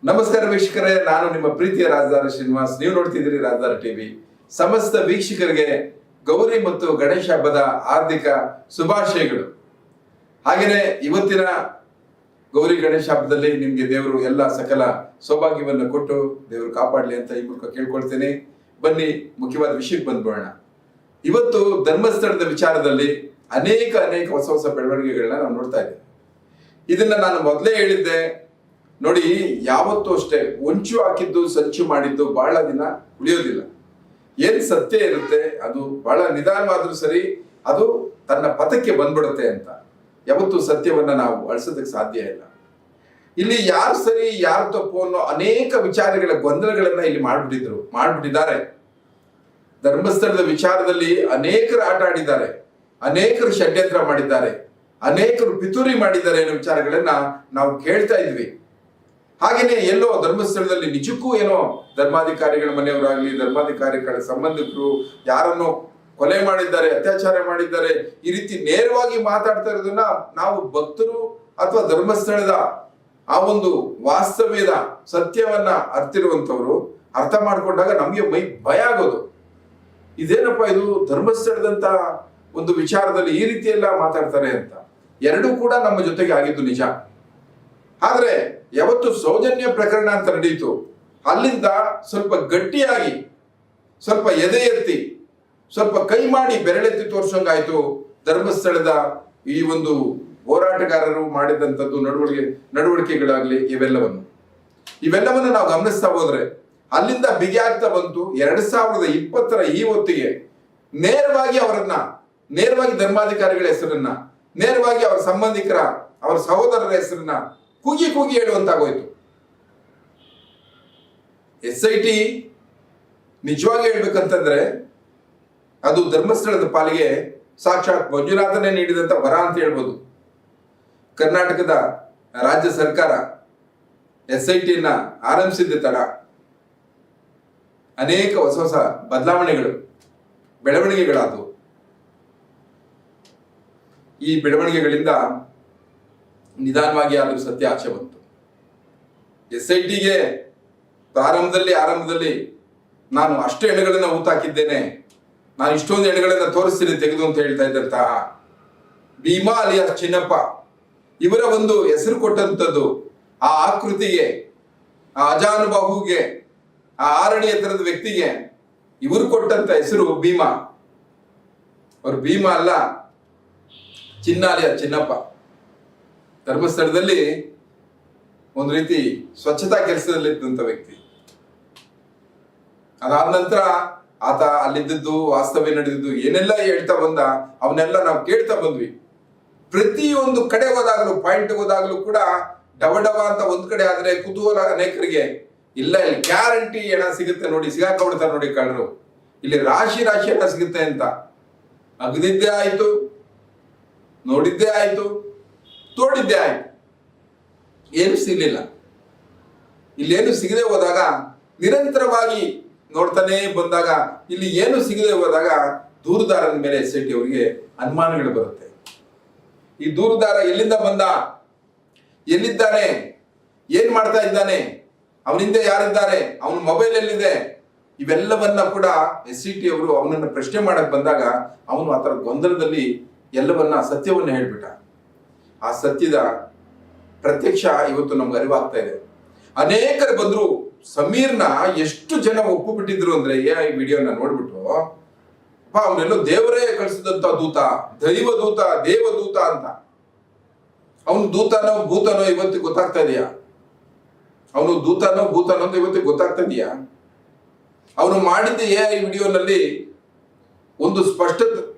ನಮಸ್ಕಾರ ವೀಕ್ಷಕರೇ, ನಾನು ನಿಮ್ಮ ಪ್ರೀತಿಯ ರಾಜದಾರ ಶ್ರೀನಿವಾಸ್. ನೀವು ನೋಡ್ತಿದ್ದೀರಿ ರಾಜದಾರ ಟಿವಿ. ಸಮಸ್ತ ವೀಕ್ಷಕರಿಗೆ ಗೌರಿ ಮತ್ತು ಗಣೇಶ ಹಬ್ಬದ ಹಾರ್ದಿಕ ಶುಭಾಶಯಗಳು. ಹಾಗೆಯೇ ಇವತ್ತಿನ ಗೌರಿ ಗಣೇಶ ಹಬ್ಬದಲ್ಲಿ ನಿಮ್ಗೆ ದೇವರು ಎಲ್ಲ ಸಕಲ ಸೌಭಾಗ್ಯವನ್ನು ಕೊಟ್ಟು ದೇವರು ಕಾಪಾಡಲಿ ಅಂತ ಈ ಮೂಲಕ ಕೇಳ್ಕೊಳ್ತೇನೆ. ಬನ್ನಿ ಮುಖ್ಯವಾದ ವಿಷಯಕ್ಕೆ ಬಂದ್ಬೋಣ. ಇವತ್ತು ಧರ್ಮಸ್ಥಳದ ವಿಚಾರದಲ್ಲಿ ಅನೇಕ ಹೊಸ ಹೊಸ ಬೆಳವಣಿಗೆಗಳನ್ನ ನಾವು ನೋಡ್ತಾ ಇದ್ದೇವೆ. ಇದನ್ನ ನಾನು ಮೊದಲೇ ಹೇಳಿದ್ದೆ ನೋಡಿ, ಯಾವತ್ತೂ ಅಷ್ಟೇ ಹೊಂಚು ಹಾಕಿದ್ದು ಸಂಚು ಮಾಡಿದ್ದು ಬಹಳ ದಿನ ಉಳಿಯೋದಿಲ್ಲ. ಏನ್ ಸತ್ಯ ಇರುತ್ತೆ ಅದು ಬಹಳ ನಿಧಾನವಾದ್ರೂ ಸರಿ ಅದು ತನ್ನ ಪಥಕ್ಕೆ ಬಂದ್ಬಿಡುತ್ತೆ ಅಂತ. ಯಾವತ್ತೂ ಸತ್ಯವನ್ನ ನಾವು ಅಳಿಸೋದಕ್ಕೆ ಸಾಧ್ಯ ಇಲ್ಲ. ಇಲ್ಲಿ ಯಾರು ಸರಿ ಯಾರು ತಪ್ಪು ಅನ್ನೋ ಅನೇಕ ವಿಚಾರಗಳ ಗೊಂದಲಗಳನ್ನ ಇಲ್ಲಿ ಮಾಡ್ಬಿಟ್ಟಿದ್ದಾರೆ. ಧರ್ಮಸ್ಥಳದ ವಿಚಾರದಲ್ಲಿ ಅನೇಕರು ಆಟ ಆಡಿದ್ದಾರೆ, ಅನೇಕರು ಷಡ್ಯಂತ್ರ ಮಾಡಿದ್ದಾರೆ, ಅನೇಕರು ಪಿತೂರಿ ಮಾಡಿದ್ದಾರೆ ಅನ್ನೋ ವಿಚಾರಗಳನ್ನ ನಾವು ಕೇಳ್ತಾ ಇದ್ವಿ. ಹಾಗೇನೆ ಎಲ್ಲೋ ಧರ್ಮಸ್ಥಳದಲ್ಲಿ ನಿಜಕ್ಕೂ ಏನೋ ಧರ್ಮಾಧಿಕಾರಿಗಳ ಮನೆಯವರಾಗ್ಲಿ, ಧರ್ಮಾಧಿಕಾರಿಗಳ ಸಂಬಂಧಿಕರು ಯಾರನ್ನೋ ಕೊಲೆ ಮಾಡಿದ್ದಾರೆ, ಅತ್ಯಾಚಾರ ಮಾಡಿದ್ದಾರೆ, ಈ ರೀತಿ ನೇರವಾಗಿ ಮಾತಾಡ್ತಾ ಇರೋದನ್ನ ನಾವು ಭಕ್ತರು ಅಥವಾ ಧರ್ಮಸ್ಥಳದ ಆ ಒಂದು ವಾಸ್ತವ್ಯದ ಸತ್ಯವನ್ನ ಅರ್ತಿರುವಂತವ್ರು ಅರ್ಥ ಮಾಡ್ಕೊಂಡಾಗ ನಮ್ಗೆ ಭಯ ಆಗೋದು. ಇದೇನಪ್ಪ ಇದು, ಧರ್ಮಸ್ಥಳದಂತ ಒಂದು ವಿಚಾರದಲ್ಲಿ ಈ ರೀತಿ ಎಲ್ಲ ಮಾತಾಡ್ತಾರೆ ಅಂತ. ಎರಡೂ ಕೂಡ ನಮ್ಮ ಜೊತೆಗೆ ಆಗಿದ್ದು ನಿಜ. ಆದ್ರೆ ಯಾವತ್ತು ಸೌಜನ್ಯ ಪ್ರಕರಣ ಅಂತ ನಡೀತು, ಅಲ್ಲಿಂದ ಸ್ವಲ್ಪ ಗಟ್ಟಿಯಾಗಿ, ಸ್ವಲ್ಪ ಎದೆ ಎತ್ತಿ, ಸ್ವಲ್ಪ ಕೈ ಮಾಡಿ ಬೆರಳೆತ್ತಿ ತೋರ್ಸಂಗಾಯ್ತು ಧರ್ಮಸ್ಥಳದ ಈ ಒಂದು ಹೋರಾಟಗಾರರು ಮಾಡಿದಂಥದ್ದು ನಡವಳಿಕೆಗಳಾಗ್ಲಿ ಇವೆಲ್ಲವನ್ನು ನಾವು ಗಮನಿಸ್ತಾ ಹೋದ್ರೆ ಅಲ್ಲಿಂದ ಬಿಗಿ ಆಗ್ತಾ ಬಂತು. 2020 ಈ ಹೊತ್ತಿಗೆ ನೇರವಾಗಿ ಧರ್ಮಾಧಿಕಾರಿಗಳ ಹೆಸರನ್ನ, ನೇರವಾಗಿ ಅವರ ಸಂಬಂಧಿಕರ, ಅವರ ಸಹೋದರರ ಹೆಸರನ್ನ ಕೂಗಿ ಹೇಳುವಂತಾಗೋಯ್ತು. SIT ನಿಜವಾಗಿ ಹೇಳ್ಬೇಕಂತಂದ್ರೆ ಅದು ಧರ್ಮಸ್ಥಳದ ಪಾಲಿಗೆ ಸಾಕ್ಷಾತ್ ಮಂಜುನಾಥನೇ ನೀಡಿದಂತ ವರ ಅಂತ ಹೇಳ್ಬೋದು. ಕರ್ನಾಟಕದ ರಾಜ್ಯ ಸರ್ಕಾರ SITಯನ್ನ ಆರಂಭಿಸಿದ್ದ ತಡ ಅನೇಕ ಹೊಸ ಬೆಳವಣಿಗೆಗಳಾದವು. ಈ ಬೆಳವಣಿಗೆಗಳಿಂದ ನಿಧಾನವಾಗಿ ಆದರೂ ಸತ್ಯ ಆಚೆ ಬಂತು. SITಗೆ ಆರಂಭದಲ್ಲಿ ನಾನು ಅಷ್ಟು ಎಣೆಗಳನ್ನ ಊತಾಕಿದ್ದೇನೆ, ನಾನು ಇಷ್ಟೊಂದು ಎಣೆಗಳನ್ನ ತೋರಿಸ್ತೀನಿ ತೆಗೆದು ಅಂತ ಹೇಳ್ತಾ ಇದ್ದಂತಹ ಭೀಮಾ ಅಲಿಯಾಸ್ ಚಿನ್ನಪ್ಪ ಇವರ ಒಂದು ಹೆಸರು ಕೊಟ್ಟಂಥದ್ದು, ಆ ಆಕೃತಿಗೆ, ಆ ಅಜಾನುಬಾಹುಗೆ, ಆ 6 ಅಡಿ ಎತ್ತರದ ವ್ಯಕ್ತಿಗೆ ಇವರು ಕೊಟ್ಟಂತ ಹೆಸರು ಭೀಮಾ. ಅವರು ಭೀಮಾ ಅಲ್ಲ, ಚಿನ್ನ ಅಲಿಯಾಸ್ ಚಿನ್ನಪ್ಪ. ಧರ್ಮಸ್ಥಳದಲ್ಲಿ ಒಂದು ರೀತಿ ಸ್ವಚ್ಛತಾ ಕೆಲಸದಲ್ಲಿದ್ದಂಥ ವ್ಯಕ್ತಿ. ಅದಾದ ನಂತರ ಆತ ಅಲ್ಲಿದ್ದು ವಾಸ್ತವ್ಯ ನಡೆದಿದ್ದು ಏನೆಲ್ಲ ಹೇಳ್ತಾ ಬಂದ ಅವನ್ನೆಲ್ಲ ನಾವು ಕೇಳ್ತಾ ಬಂದ್ವಿ. ಪ್ರತಿಯೊಂದು ಕಡೆ ಹೋದಾಗಲೂ, ಪಾಯಿಂಟ್ ಹೋದಾಗಲೂ ಕೂಡ ಡವ ಅಂತ ಒಂದ್ ಕಡೆ ಆದ್ರೆ ಕುತೂಹಲ ಅನೇಕರಿಗೆ. ಇಲ್ಲ, ಇಲ್ಲಿ ಗ್ಯಾರಂಟಿ ಹಣ ಸಿಗುತ್ತೆ ನೋಡಿ, ಸಿಗಾಕೊಂಡ್ಬಿಡ್ತಾರೆ ನೋಡಿ ಕಳ್ಳರು, ಇಲ್ಲಿ ರಾಶಿ ಹಣ ಸಿಗುತ್ತೆ ಅಂತ. ಅಗದಿದ್ದೇ ಆಯ್ತು, ನೋಡಿದ್ದೇ ಆಯ್ತು, ತೋಡಿದ್ದೇ ಆಯ್ತು, ಏನು ಸಿಗ್ಲಿಲ್ಲ. ಇಲ್ಲೇನು ಸಿಗದೆ ಹೋದಾಗ, ನಿರಂತರವಾಗಿ ನೋಡ್ತಾನೆ ಬಂದಾಗ, ಇಲ್ಲಿ ಏನು ಸಿಗದೆ ಹೋದಾಗ ದೂರುದಾರನ ಮೇಲೆ SIT ಅವರಿಗೆ ಅನುಮಾನಗಳು ಬರುತ್ತೆ. ಈ ದೂರುದಾರ ಎಲ್ಲಿಂದ ಬಂದ, ಎಲ್ಲಿದ್ದಾನೆ, ಏನ್ ಮಾಡ್ತಾ ಇದ್ದಾನೆ, ಅವನಿಂದ ಯಾರಿದ್ದಾರೆ, ಅವನ ಮೊಬೈಲ್ ಎಲ್ಲಿದೆ, ಇವೆಲ್ಲವನ್ನ ಕೂಡ SIT ಅವರು ಅವನನ್ನ ಪ್ರಶ್ನೆ ಮಾಡಕ್ ಬಂದಾಗ ಅವನು ಆತರ ಗೊಂದಲದಲ್ಲಿ ಎಲ್ಲವನ್ನ ಸತ್ಯವನ್ನ ಹೇಳ್ಬಿಟ್ಟ. ಆ ಸತ್ಯದ ಪ್ರತ್ಯಕ್ಷ ಇವತ್ತು ನಮ್ಗೆ ಅರಿವಾಗ್ತಾ ಇದೆ. ಅನೇಕರು ಬಂದ್ರು. ಸಮೀರ್ನ ಎಷ್ಟು ಜನ ಒಪ್ಪು ಬಿಟ್ಟಿದ್ರು ಅಂದ್ರೆ ಈ ವಿಡಿಯೋನ ನೋಡ್ಬಿಟ್ಟು, ಅವನೆಲ್ಲೋ ದೇವರೇ ಕಳಿಸಿದಂತ ದೂತ, ದೈವದೂತ, ದೇವದೂತ ಅಂತ. ಅವನು ದೂತನೋ ಭೂತನೋ ಇವತ್ತು ಗೊತ್ತಾಗ್ತಾ ಇದೆಯಾ? ಅವನು ದೂತನೋ ಭೂತನೋ ಅಂತ ಇವತ್ತು ಗೊತ್ತಾಗ್ತಾ ಇದೆಯಾ? ಅವನು ಮಾಡಿದ್ದ ಈ ವಿಡಿಯೋನಲ್ಲಿ ಒಂದು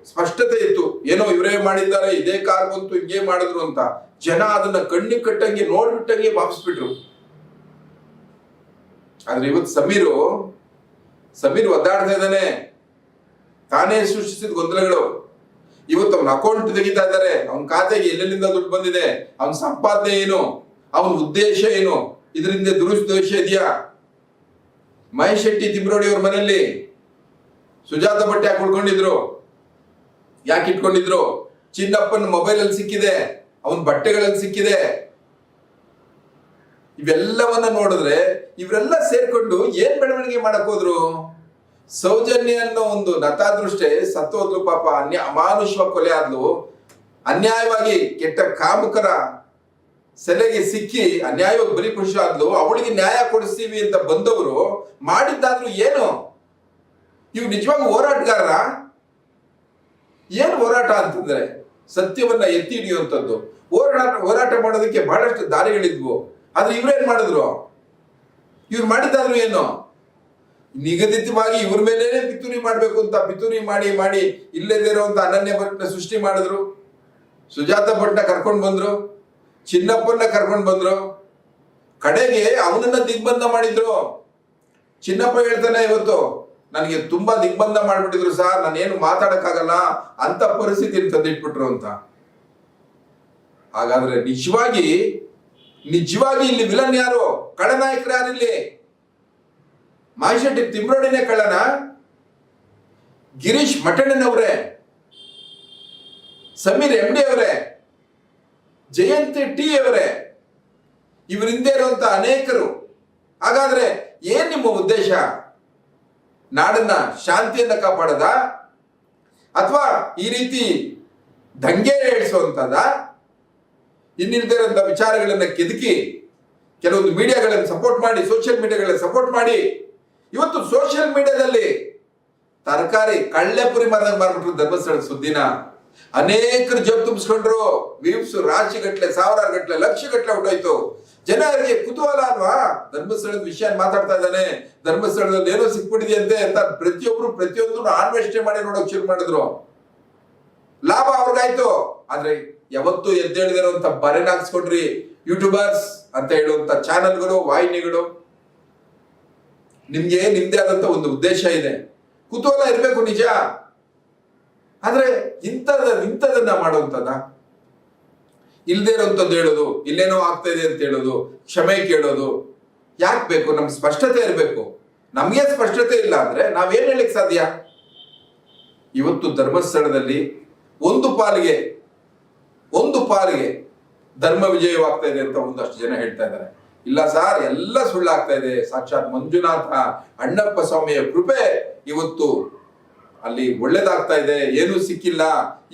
ಸ್ಪಷ್ಟತೆ ಇತ್ತು. ಏನೋ ಇವರೇ ಮಾಡಿದ್ದಾರೆ, ಇದೇ ಕಾರ್ ಬಂತು, ಹಿಂಗೆ ಮಾಡಿದ್ರು ಅಂತ. ಜನ ಅದನ್ನ ಕಣ್ಣಿಗೆ ಕಟ್ಟಂಗೆ ನೋಡ್ಬಿಟ್ಟಂಗೆ ಭಾವಿಸ್ಬಿಟ್ರು. ಆದ್ರೆ ಇವತ್ತು ಸಮೀರ್ ಒದ್ದಾಡ್ತಾ ಇದ್ದಾನೆ. ತಾನೇ ಸೃಷ್ಟಿಸಿದ ಗೊಂದಲಗಳು. ಇವತ್ತು ಅವನ ಅಕೌಂಟ್ ತೆಗಿತಾ ಇದ್ದಾರೆ, ಅವನ ಖಾತೆಗೆ ಎಲ್ಲೆಲ್ಲಿಂದ ದುಡ್ಡು ಬಂದಿದೆ, ಅವನ ಸಂಪಾದನೆ ಏನು, ಅವನ ಉದ್ದೇಶ ಏನು, ಇದರಿಂದ ದುರುದ್ದೇಶ ಇದೆಯಾ? ಮಹೇಶ್ ಶೆಟ್ಟಿ ತಿಮ್ರೋಡಿ ಅವ್ರ ಮನೆಯಲ್ಲಿ ಸುಜಾತ ಬಟ್ಟೆ ಯಾಕೆ ಉಳ್ಕೊಂಡಿದ್ರು, ಯಾಕೆ ಇಟ್ಕೊಂಡಿದ್ರು? ಚಿನ್ನಪ್ಪನ ಮೊಬೈಲ್ ಅಲ್ಲಿ ಸಿಕ್ಕಿದೆ, ಅವನ ಬಟ್ಟೆಗಳಲ್ಲಿ ಸಿಕ್ಕಿದೆ. ಇವೆಲ್ಲವನ್ನ ನೋಡಿದ್ರೆ ಇವರೆಲ್ಲ ಸೇರ್ಕೊಂಡು ಏನ್ ಬೆಳವಣಿಗೆ ಮಾಡಕ್ ಹೋದ್ರು? ಸೌಜನ್ಯ ಅನ್ನೋ ಒಂದು ನತಾದೃಷ್ಟೆ ಸತ್ತೋದ್ಲು ಪಾಪ, ಅಮಾನುಷ ಕೊಲೆ ಆದ್ಲು, ಅನ್ಯಾಯವಾಗಿ ಕೆಟ್ಟ ಕಾಮುಕರ ಸೆಲೆಗೆ ಸಿಕ್ಕಿ ಅನ್ಯಾಯವಾಗಿ ಬಲಿಪುರುಷ ಆದ್ಲು. ಅವಳಿಗೆ ನ್ಯಾಯ ಕೊಡಿಸ್ತೀವಿ ಅಂತ ಬಂದವರು ಮಾಡಿದ್ದಾದ್ರೂ ಏನು? ಇವು ನಿಜವಾಗಿ ಹೋರಾಟಗಾರರ? ಏನು ಹೋರಾಟ ಅಂತಂದ್ರೆ ಸತ್ಯವನ್ನ ಎತ್ತಿ ಹಿಡಿಯುವಂಥದ್ದು. ಹೋರಾಟ ಮಾಡೋದಕ್ಕೆ ಬಹಳಷ್ಟು ದಾರಿಗಳಿದ್ವು, ಆದ್ರೆ ಇವ್ರೇನ್ ಮಾಡಿದ್ರು? ಇವ್ರು ಮಾಡಿದ್ದಾದ್ರು ಏನು? ನಿಗದಿತವಾಗಿ ಇವ್ರ ಮೇಲೆ ಪಿತೂರಿ ಮಾಡ್ಬೇಕು ಅಂತ ಪಿತೂರಿ ಮಾಡಿ ಮಾಡಿ ಇಲ್ಲದೇ ಇರುವಂತ ಅನನ್ಯ ಭಟ್ನ ಸೃಷ್ಟಿ ಮಾಡಿದ್ರು, ಸುಜಾತ ಭಟ್ನ ಕರ್ಕೊಂಡು ಬಂದ್ರು, ಚಿನ್ನಪ್ಪನ್ನ ಕರ್ಕೊಂಡು ಬಂದ್ರು, ಕಡೆಗೆ ಅವನನ್ನ ದಿಗ್ಬಂಧ ಮಾಡಿದ್ರು. ಚಿನ್ನಪ್ಪ ಹೇಳ್ತಾನೆ ಇವತ್ತು, ನನಗೆ ತುಂಬಾ ದಿಗ್ಬಂಧ ಮಾಡ್ಬಿಟ್ಟಿದ್ರು ಸರ್, ನಾನೇನು ಮಾತಾಡಕ್ಕಾಗಲ್ಲ ಅಂತ ಪರಿಸ್ಥಿತಿ ತಂದಿಟ್ಬಿಟ್ರು ಅಂತ. ಹಾಗಾದ್ರೆ ನಿಜವಾಗಿ ಇಲ್ಲಿ ವಿಲನ್ ಯಾರು? ಕಳ್ಳನಾಯಕರು ಯಾರಿಲ್ಲಿ? ಮಾಯಿಶೆಟ್ಟಿ ತಿಮ್ರೋಡಿನೇ ಕಳ್ಳನ? ಗಿರೀಶ್ ಮಠಣ್ಣನವರೇ, ಸಮೀರ್ MD ಅವರೇ, ಜಯಂತಿ T ಅವರೇ, ಇವರಿಂದ ಇರುವಂತ ಅನೇಕರು. ಹಾಗಾದ್ರೆ ಏನ್ ನಿಮ್ಮ ಉದ್ದೇಶ? ನಾಡನ್ನ ಶಾಂತಿಯನ್ನ ಕಾಪಾಡದ ಅಥವಾ ಈ ರೀತಿ ದಂಗೆ ಏಳಿಸುವಂತದ? ಇನ್ನಿಲ್ದೇ ಇರುವಂತ ವಿಚಾರಗಳನ್ನ ಕೆದಕಿ ಕೆಲವೊಂದು ಮೀಡಿಯಾಗಳನ್ನು ಸಪೋರ್ಟ್ ಮಾಡಿ, ಸೋಷಿಯಲ್ ಮೀಡಿಯಾಗಳನ್ನು ಸಪೋರ್ಟ್ ಮಾಡಿ, ಇವತ್ತು ಸೋಷಿಯಲ್ ಮೀಡಿಯಾದಲ್ಲಿ ತರಕಾರಿ ಕಳ್ಳೆಪುರಿ ಮಾರ್ಬಿಟ್ರು ಧರ್ಮಸ್ಥಳದ ಸುದ್ದಿನ. ಅನೇಕರು ಜಬ್ ತುಂಬಿಸ್ಕೊಂಡ್ರು, ವ್ಯೂಸ್ ರಾಶಿಗಟ್ಲೆ, ಸಾವಿರಾರು ಗಟ್ಲೆ, ಲಕ್ಷ ಗಟ್ಲೆ ಹೊಟ್ಟೋಯ್ತು. ಜನರಿಗೆ ಕುತೂಹಲ ಅಲ್ವಾ? ಧರ್ಮಸ್ಥಳದ ವಿಷಯ ಮಾತಾಡ್ತಾ ಇದ್ದಾನೆ, ಧರ್ಮಸ್ಥಳದಲ್ಲಿ ಏನೋ ಸಿಕ್ಬಿಟ್ಟಿದೆಯಂತೆ ಅಂತ ಪ್ರತಿಯೊಂದು ಅನ್ವೇಷಣೆ ಮಾಡಿ ನೋಡೋಕೆ ಶುರು ಮಾಡಿದ್ರು. ಲಾಭ ಅವ್ರಿಗಾಯ್ತು. ಆದ್ರೆ ಯಾವತ್ತು ಎದ್ದೇಳಿದಿರುವಂತ ಬರೆನಾಕ್ಸ್ಕೊಡ್ರಿ ಯೂಟ್ಯೂಬರ್ಸ್ ಅಂತ ಹೇಳುವಂತ ಚಾನೆಲ್ಗಳು, ವಾಹಿನಿಗಳು. ನಿಮ್ಗೆ ನಿಮ್ದೇ ಆದಂತ ಒಂದು ಉದ್ದೇಶ ಇದೆ, ಕುತೂಹಲ ಇರ್ಬೇಕು ನಿಜ. ಆದ್ರೆ ಇಂಥದನ್ನ ಮಾಡುವಂತದ, ಇಲ್ದೇ ಇರೋಂಥದ್ದು ಹೇಳೋದು, ಇಲ್ಲೇನೋ ಆಗ್ತಾ ಇದೆ ಅಂತ ಹೇಳೋದು, ಕ್ಷಮೆ ಕೇಳೋದು ಯಾಕೆ ಬೇಕು? ನಮ್ಗೆ ಸ್ಪಷ್ಟತೆ ಇರಬೇಕು. ನಮ್ಗೆ ಸ್ಪಷ್ಟತೆ ಇಲ್ಲ ಅಂದ್ರೆ ನಾವೇನ್ ಹೇಳಿಕ್ ಸಾಧ್ಯ? ಇವತ್ತು ಧರ್ಮಸ್ಥಳದಲ್ಲಿ ಒಂದು ಪಾಲಿಗೆ ಧರ್ಮ ವಿಜಯವಾಗ್ತಾ ಇದೆ ಅಂತ ಒಂದಷ್ಟು ಜನ ಹೇಳ್ತಾ ಇದ್ದಾರೆ. ಇಲ್ಲ ಸಾರ್, ಎಲ್ಲ ಸುಳ್ಳಾಗ್ತಾ ಇದೆ. ಸಾಕ್ಷಾತ್ ಮಂಜುನಾಥ ಅಣ್ಣಪ್ಪ ಸ್ವಾಮಿಯ ಕೃಪೆ ಇವತ್ತು ಅಲ್ಲಿ ಒಳ್ಳೇದಾಗ್ತಾ ಇದೆ, ಏನೂ ಸಿಕ್ಕಿಲ್ಲ.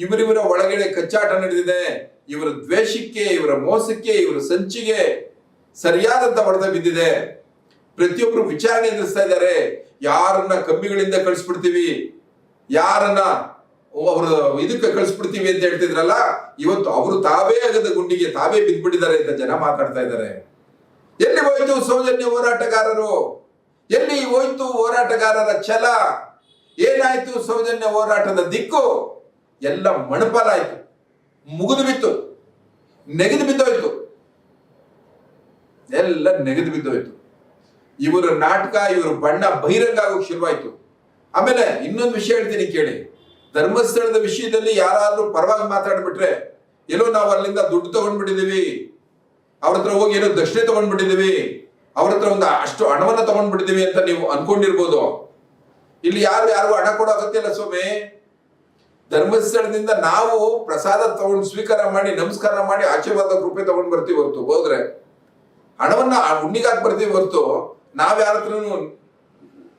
ಇವರಿವರ ಒಳಗಡೆ ಕಚ್ಚಾಟ ನಡೆದಿದೆ. ಇವರ ದ್ವೇಷಕ್ಕೆ, ಇವರ ಮೋಸಕ್ಕೆ, ಇವರ ಸಂಚಿಗೆ ಸರಿಯಾದಂತ ಹೊಡೆತ ಬಿದ್ದಿದೆ. ಪ್ರತಿಯೊಬ್ರು ವಿಚಾರಣೆ ಎದುರಿಸ್ತಾ ಇದ್ದಾರೆ. ಯಾರನ್ನ ಕಮ್ಮಿಗಳಿಂದ ಕಳಿಸ್ಬಿಡ್ತೀವಿ, ಯಾರನ್ನ ಅವ್ರ ಇದಕ್ಕೆ ಕಳಿಸ್ಬಿಡ್ತೀವಿ ಅಂತ ಹೇಳ್ತಿದ್ರಲ್ಲ, ಇವತ್ತು ಅವರು ತಾವೇ ಆಗದ ಗುಂಡಿಗೆ ತಾವೇ ಬಿದ್ದ್ಬಿಟ್ಟಿದ್ದಾರೆ ಅಂತ ಜನ ಮಾತಾಡ್ತಾ ಇದ್ದಾರೆ. ಎಲ್ಲಿ ಹೋಯ್ತು ಸೌಜನ್ಯ ಹೋರಾಟಗಾರರು? ಎಲ್ಲಿ ಹೋಯ್ತು ಹೋರಾಟಗಾರರ ಛಲ? ಏನಾಯ್ತು ಸೌಜನ್ಯ ಹೋರಾಟದ ದಿಕ್ಕು? ಎಲ್ಲ ಮಣಪಾಲಾಯ್ತು, ಮುಗಿದು ಬಿತ್ತು, ನೆಗೆದು ಬಿದ್ದೋಯ್ತು, ಎಲ್ಲ ನೆಗೆದು ಬಿದ್ದೋಯ್ತು. ಇವರ ನಾಟಕ, ಇವರ ಬಣ್ಣ ಬಹಿರಂಗ ಆಗೋಕ್ ಶುರುವಾಯ್ತು. ಆಮೇಲೆ ಇನ್ನೊಂದು ವಿಷಯ ಹೇಳ್ತೀನಿ ಕೇಳಿ. ಧರ್ಮಸ್ಥಳದ ವಿಷಯದಲ್ಲಿ ಯಾರಾದ್ರೂ ಪರವಾಗಿ ಮಾತಾಡ್ಬಿಟ್ರೆ, ಎಲ್ಲೋ ನಾವು ಅಲ್ಲಿಂದ ದುಡ್ಡು ತಗೊಂಡ್ಬಿಟ್ಟಿದೀವಿ, ಅವ್ರ ಹತ್ರ ಹೋಗಿ ಏನೋ ದಕ್ಷಿಣೆ ತಗೊಂಡ್ಬಿಟ್ಟಿದೀವಿ, ಅವ್ರ ಹತ್ರ ಒಂದು ಅಷ್ಟು ಹಣವನ್ನ ತಗೊಂಡ್ಬಿಟ್ಟಿದೀವಿ ಅಂತ ನೀವು ಅನ್ಕೊಂಡಿರ್ಬೋದು. ಇಲ್ಲಿ ಯಾರಿಗೂ ಹಣ ಕೊಡೋ ಅಗತ್ಯ ಇಲ್ಲ ಸ್ವಾಮಿ. ಧರ್ಮಸ್ಥಳದಿಂದ ನಾವು ಪ್ರಸಾದ ತಗೊಂಡು ಸ್ವೀಕಾರ ಮಾಡಿ, ನಮಸ್ಕಾರ ಮಾಡಿ, ಆಶೀರ್ವಾದ ಕೃಪೆ ತಗೊಂಡ್ ಬರ್ತೀವಿ ಹೊರತು, ಹೋದ್ರೆ ಹಣವನ್ನ ಉಣ್ಣಿಗಾಕ್ ಬರ್ತೀವಿ ಹೊರತು ನಾವ್ ಯಾರ ಹತ್ರನು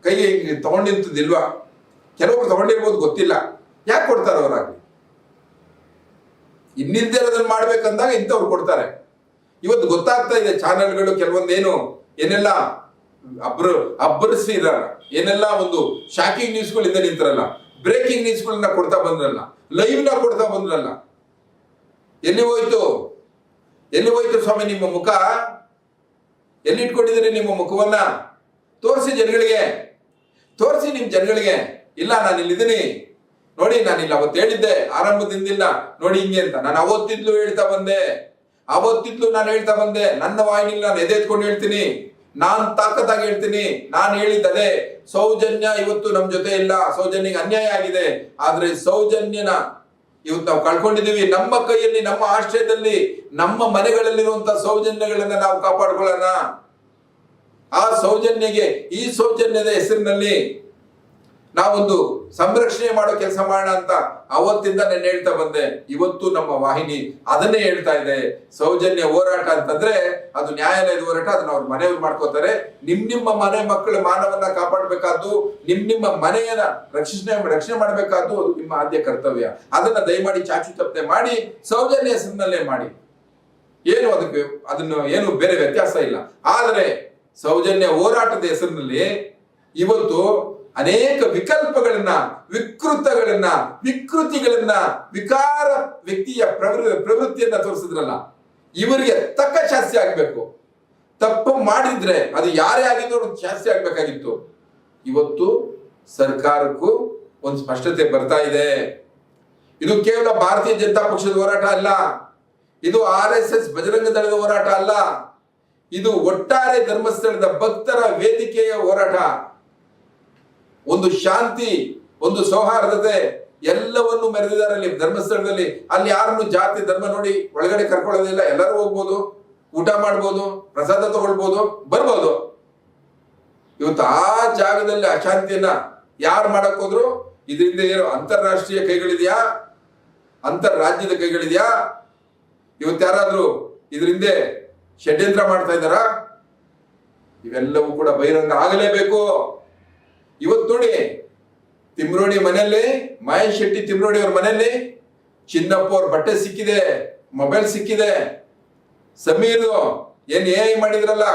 ಕೈಗೆ ತಗೊಂಡಿಂತದಿಲ್ವಾ? ಕೆಲವೊಬ್ರು ತಗೊಂಡಿರ್ಬೋದು, ಗೊತ್ತಿಲ್ಲ. ಯಾಕೆ ಕೊಡ್ತಾರೆ ಅವರಾಗ್ಲಿ? ಇನ್ನಿಲ್ದೇ ಇರೋದನ್ನ ಮಾಡ್ಬೇಕಂದಾಗ ಇಂಥವ್ರು ಕೊಡ್ತಾರೆ. ಇವತ್ತು ಗೊತ್ತಾಗ್ತಾ ಇದೆ ಚಾನೆಲ್ಗಳು ಕೆಲವೊಂದೇನು ಏನೆಲ್ಲ ಅಬ್ಬರಿಸಿರಲ್ಲ, ಏನೆಲ್ಲ ಒಂದು ಶಾಕಿಂಗ್ ನ್ಯೂಸ್ಗಳಿಂದ ನಿಂತಿರಲ್ಲ, ಬ್ರೇಕಿಂಗ್ ನ್ಯೂಸ್ಗಳನ್ನ ಕೊಡ್ತಾ ಬಂದ್ರಲ್ಲ, ಲೈವ್ ನ ಕೊಡ್ತಾ ಬಂದ್ರಲ್ಲ. ಎಲ್ಲಿ ಹೋಯ್ತು ಸ್ವಾಮಿ ನಿಮ್ಮ ಮುಖ? ಎಲ್ಲಿ ಇಟ್ಕೊಂಡಿದ್ದೀರಿ ನಿಮ್ಮ ಮುಖವನ್ನ? ತೋರಿಸಿ ಜನಗಳಿಗೆ, ತೋರಿಸಿ ನಿಮ್ ಜನಗಳಿಗೆ. ಇಲ್ಲ ನಾನು ಇಲ್ಲಿದ್ದೀನಿ ನೋಡಿ, ನಾನು ಇಲ್ಲಿ ಅವತ್ತು ಹೇಳಿದ್ದೆ ಆರಂಭದಿಂದಿಲ್ಲ ನೋಡಿ ಹಿಂಗೆ ಅಂತ. ನಾನು ಅವತ್ತಿದ್ಲು ಹೇಳ್ತಾ ಬಂದೆ, ನನ್ನ ವಾಹಿನಿಲಿ ನಾನು ಎದೆತ್ಕೊಂಡು ಹೇಳ್ತೀನಿ, ನಾನ್ ತಾಕತ್ತಾಗಿ ಹೇಳ್ತೀನಿ. ನಾನು ಹೇಳಿದ್ದದೆ, ಸೌಜನ್ಯ ಇವತ್ತು ನಮ್ ಜೊತೆ ಇಲ್ಲ, ಸೌಜನ್ಯಗೆ ಅನ್ಯಾಯ ಆಗಿದೆ. ಆದ್ರೆ ಸೌಜನ್ಯನ ಇವತ್ತು ನಾವು ಕಳ್ಕೊಂಡಿದೀವಿ. ನಮ್ಮ ಕೈಯಲ್ಲಿ, ನಮ್ಮ ಆಶ್ರಯದಲ್ಲಿ, ನಮ್ಮ ಮನೆಗಳಲ್ಲಿರುವಂತ ಸೌಜನ್ಯಗಳನ್ನ ನಾವು ಕಾಪಾಡ್ಕೊಳ್ಳೋಣ. ಆ ಸೌಜನ್ಯಗೆ, ಈ ಸೌಜನ್ಯದ ಹೆಸರಿನಲ್ಲಿ ನಾವೊಂದು ಸಂರಕ್ಷಣೆ ಮಾಡೋ ಕೆಲಸ ಮಾಡೋಣ ಅಂತ ಅವತ್ತಿಂದ ನಾನು ಹೇಳ್ತಾ ಬಂದೆ. ಇವತ್ತು ನಮ್ಮ ವಾಹಿನಿ ಅದನ್ನೇ ಹೇಳ್ತಾ ಇದೆ. ಸೌಜನ್ಯ ಹೋರಾಟ ಅಂತಂದ್ರೆ ಅದು ನ್ಯಾಯಾಲಯದ ಹೋರಾಟ, ಅದನ್ನ ಅವ್ರ ಮನೆಯವ್ರು ಮಾಡ್ಕೋತಾರೆ. ನಿಮ್ಮ ಮನೆ ಮಕ್ಕಳ ಮಾನವನ್ನ ಕಾಪಾಡಬೇಕಾದ್ದು, ನಿಮ್ಮ ಮನೆಯನ್ನ ರಕ್ಷಣೆ ಮಾಡಬೇಕಾದ್ದು ಅದು ನಿಮ್ಮ ಆದ್ಯ ಕರ್ತವ್ಯ. ಅದನ್ನ ದಯಮಾಡಿ ಚಾಚು ತಪ್ಪದೆ ಮಾಡಿ, ಸೌಜನ್ಯ ಹೆಸರಿನಲ್ಲೇ ಮಾಡಿ. ಏನು ಅದಕ್ಕೆ ಏನು ಬೇರೆ ವ್ಯತ್ಯಾಸ ಇಲ್ಲ. ಆದರೆ ಸೌಜನ್ಯ ಹೋರಾಟದ ಹೆಸರಿನಲ್ಲಿ ಇವತ್ತು ಅನೇಕ ವಿಕಲ್ಪಗಳನ್ನ, ವಿಕೃತಿಗಳನ್ನ, ವಿಕಾರ ವ್ಯಕ್ತಿಯ ಪ್ರವೃತ್ತಿಯನ್ನ ತೋರಿಸಿದ್ರಲ್ಲ, ಇವರಿಗೆ ತಕ್ಕ ಶಾಸ್ತಿ ಆಗ್ಬೇಕು. ತಪ್ಪು ಮಾಡಿದ್ರೆ ಅದು ಯಾರೇ ಆಗಿದ್ರು ಶಾಸ್ತಿ ಆಗ್ಬೇಕಾಗಿತ್ತು. ಇವತ್ತು ಸರ್ಕಾರಕ್ಕೂ ಒಂದು ಸ್ಪಷ್ಟತೆ ಬರ್ತಾ ಇದೆ. ಇದು ಕೇವಲ ಭಾರತೀಯ ಜನತಾ ಪಕ್ಷದ ಹೋರಾಟ ಅಲ್ಲ, ಇದು RSS ಬಜರಂಗ ದಳದ ಹೋರಾಟ ಅಲ್ಲ, ಇದು ಒಟ್ಟಾರೆ ಧರ್ಮಸ್ಥಳದ ಭಕ್ತರ ವೇದಿಕೆಯ ಹೋರಾಟ. ಒಂದು ಶಾಂತಿ, ಒಂದು ಸೌಹಾರ್ದತೆ ಎಲ್ಲವನ್ನು ಮೆರೆದಿದ್ದಾರೆ ಅಲ್ಲಿ ಧರ್ಮಸ್ಥಳದಲ್ಲಿ. ಅಲ್ಲಿ ಯಾರನ್ನು ಜಾತಿ ಧರ್ಮ ನೋಡಿ ಒಳಗಡೆ ಕರ್ಕೊಳ್ಳೋದಿಲ್ಲ. ಎಲ್ಲರೂ ಹೋಗ್ಬೋದು, ಊಟ ಮಾಡ್ಬೋದು, ಪ್ರಸಾದ ತಗೊಳ್ಬೋದು, ಬರ್ಬೋದು. ಇವತ್ತು ಆ ಜಾಗದಲ್ಲಿ ಅಶಾಂತಿಯನ್ನ ಯಾರು ಮಾಡಕ್ ಹೋದ್ರು? ಇದರಿಂದ ಏನು ಅಂತಾರಾಷ್ಟ್ರೀಯ ಕೈಗಳಿದೆಯಾ, ರಾಜ್ಯದ ಕೈಗಳಿದೆಯಾ? ಇವತ್ತು ಯಾರಾದ್ರೂ ಇದರಿಂದ ಷಡ್ಯಂತ್ರ ಮಾಡ್ತಾ ಇದ್ದಾರಾ? ಇವೆಲ್ಲವೂ ಕೂಡ ಬಹಿರಂಗ ಆಗಲೇಬೇಕು. ಇವತ್ತು ನೋಡಿ, ತಿಮ್ರೋಡಿ ಮನೆಯಲ್ಲಿ, ಮಹೇಶ್ ಶೆಟ್ಟಿ ತಿಮ್ರೋಡಿ ಅವ್ರ ಮನೆಯಲ್ಲಿ ಚಿನ್ನಪ್ಪ ಅವ್ರ ಬಟ್ಟೆ ಸಿಕ್ಕಿದೆ, ಮೊಬೈಲ್ ಸಿಕ್ಕಿದೆ. ಸಮೀರ್ ಏನ್ AI ಮಾಡಿದ್ರಲ್ಲ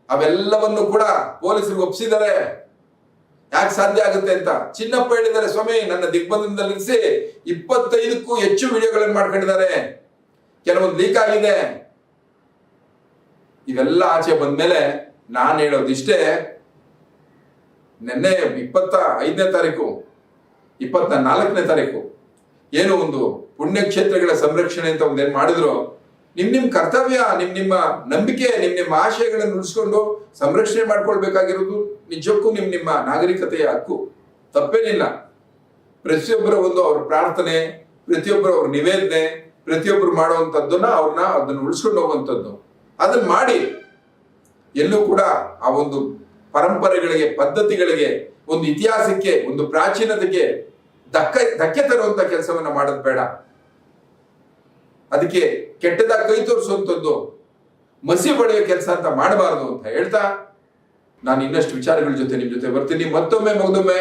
ಅವೆಲ್ಲವನ್ನು ಕೂಡ ಪೊಲೀಸರಿಗೆ ಒಪ್ಪಿಸಿದ್ದಾರೆ. ಯಾಕೆ ಸಾಧ್ಯ ಆಗುತ್ತೆ ಅಂತ ಚಿನ್ನಪ್ಪ ಹೇಳಿದ್ದಾರೆ. ಸ್ವಾಮಿ, ನನ್ನ ದಿಗ್ಬಂಧನದಲ್ಲಿ ಇರಿಸಿ 25ಕ್ಕೂ ಹೆಚ್ಚು ವಿಡಿಯೋಗಳನ್ನು ಮಾಡ್ಕೊಂಡಿದ್ದಾರೆ. ಕೆಲವೊಂದು ಲೀಕ್ ಆಗಿದೆ. ಇವೆಲ್ಲ ಆಚೆ ಬಂದ್ಮೇಲೆ ನಾನು ಹೇಳೋದಿಷ್ಟೇ, ನಿನ್ನೆ 25ನೇ ತಾರೀಕು 24ನೇ ತಾರೀಕು ಏನು ಒಂದು ಪುಣ್ಯಕ್ಷೇತ್ರಗಳ ಸಂರಕ್ಷಣೆ ಅಂತ ಒಂದೇನು ಮಾಡಿದ್ರು, ನಿಮ್ಮ ಕರ್ತವ್ಯ, ನಿಮ್ಮ ನಂಬಿಕೆ, ನಿಮ್ಮ ಆಶಯಗಳನ್ನು ಉಳಿಸ್ಕೊಂಡು ಸಂರಕ್ಷಣೆ ಮಾಡ್ಕೊಳ್ಬೇಕಾಗಿರೋದು ನಿಜಕ್ಕೂ ನಿಮ್ಮ ನಾಗರಿಕತೆಯ ಹಕ್ಕು. ತಪ್ಪೇನಿಲ್ಲ. ಪ್ರತಿಯೊಬ್ಬರ ಒಂದು ಅವ್ರ ಪ್ರಾರ್ಥನೆ, ಪ್ರತಿಯೊಬ್ಬರ ಅವ್ರ ನಿವೇದನೆ, ಪ್ರತಿಯೊಬ್ಬರು ಮಾಡುವಂಥದ್ದನ್ನ ಅದನ್ನು ಉಳಿಸ್ಕೊಂಡು ಹೋಗುವಂಥದ್ದು ಅದನ್ನ ಮಾಡಿ. ಎಲ್ಲೂ ಕೂಡ ಆ ಒಂದು ಪರಂಪರೆಗಳಿಗೆ, ಪದ್ಧತಿಗಳಿಗೆ, ಒಂದು ಇತಿಹಾಸಕ್ಕೆ, ಒಂದು ಪ್ರಾಚೀನತೆಗೆ ಧಕ್ಕೆ ತರುವಂತ ಕೆಲಸವನ್ನ ಮಾಡೋದು ಬೇಡ. ಅದಕ್ಕೆ ಕೆಟ್ಟದಾಗ ಕೈ ತೋರಿಸುವಂಥದ್ದು, ಮಸಿ ಬಳಿಯೋ ಕೆಲಸ ಅಂತ ಮಾಡಬಾರದು ಅಂತ ಹೇಳ್ತಾ, ನಾನು ಇನ್ನಷ್ಟು ವಿಚಾರಗಳ ಜೊತೆ ನಿಮ್ ಜೊತೆ ಬರ್ತೀನಿ. ಮತ್ತೊಮ್ಮೆ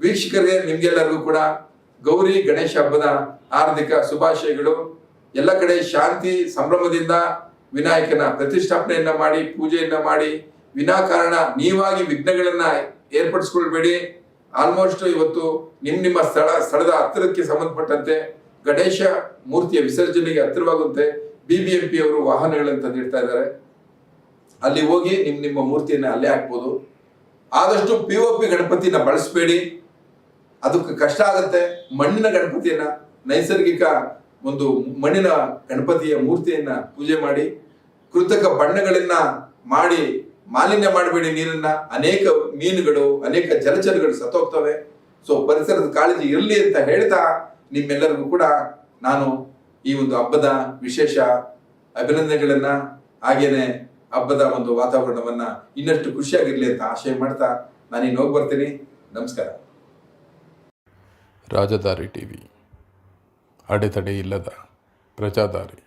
ವೀಕ್ಷಕರಿಗೆ, ನಿಮ್ಗೆಲ್ಲರಿಗೂ ಕೂಡ ಗೌರಿ ಗಣೇಶ ಹಬ್ಬದ ಹಾರ್ದಿಕ ಶುಭಾಶಯಗಳು. ಎಲ್ಲ ಕಡೆ ಶಾಂತಿ ಸಂಭ್ರಮದಿಂದ ವಿನಾಯಕನ ಪ್ರತಿಷ್ಠಾಪನೆಯನ್ನ ಮಾಡಿ, ಪೂಜೆಯನ್ನ ಮಾಡಿ, ವಿನಾಕಾರಣ ನೀವಾಗಿ ವಿಘ್ನಗಳನ್ನ ಏರ್ಪಡಿಸ್ಕೊಳ್ಬೇಡಿ. ಆಲ್ಮೋಸ್ಟ್ ಇವತ್ತು ನಿಮ್ಮ ಸ್ಥಳದ ಹತ್ತಿರಕ್ಕೆ ಸಂಬಂಧಪಟ್ಟಂತೆ ಗಣೇಶ ಮೂರ್ತಿಯ ವಿಸರ್ಜನೆಗೆ ಹತ್ತಿರವಾಗುವಂತೆ BBMP ಅವರು ವಾಹನಗಳನ್ನು ತಂದಿಡ್ತಾ ಇದ್ದಾರೆ. ಅಲ್ಲಿ ಹೋಗಿ ನಿಮ್ಮ ಮೂರ್ತಿಯನ್ನ ಅಲ್ಲೇ ಹಾಕ್ಬೋದು. ಆದಷ್ಟು POP ಗಣಪತಿನ ಬಳಸಬೇಡಿ, ಅದಕ್ಕೆ ಕಷ್ಟ ಆಗುತ್ತೆ. ಮಣ್ಣಿನ ಗಣಪತಿಯನ್ನ, ನೈಸರ್ಗಿಕ ಒಂದು ಮಣ್ಣಿನ ಗಣಪತಿಯ ಮೂರ್ತಿಯನ್ನ ಪೂಜೆ ಮಾಡಿ, ಕೃತಕ ಬಣ್ಣಗಳನ್ನ ಮಾಡಿ ಮಾಲಿನ್ಯ ಮಾಡಬೇಡಿ ನೀರನ್ನ. ಅನೇಕ ಮೀನುಗಳು, ಅನೇಕ ಜಲಚರಗಳು ಸತ್ತೋಗ್ತವೆ. ಸೊ ಪರಿಸರದ ಕಾಳಜಿ ಇರಲಿ ಅಂತ ಹೇಳ್ತಾ, ನಿಮ್ಮೆಲ್ಲರಿಗೂ ಕೂಡ ನಾನು ಈ ಒಂದು ಹಬ್ಬದ ವಿಶೇಷ ಅಭಿನಂದನೆಗಳನ್ನ, ಹಾಗೇನೆ ಹಬ್ಬದ ಒಂದು ವಾತಾವರಣವನ್ನ ಇನ್ನಷ್ಟು ಖುಷಿಯಾಗಿರ್ಲಿ ಅಂತ ಆಶಯ ಮಾಡ್ತಾ ನಾನು ಹೋಗಿ ಬರ್ತೀನಿ. ನಮಸ್ಕಾರ. ರಾಜಧಾರಿ ಟಿವಿ, ಅಡೆತಡೆ ಇಲ್ಲದ ಪ್ರಜಾದಾರಿ.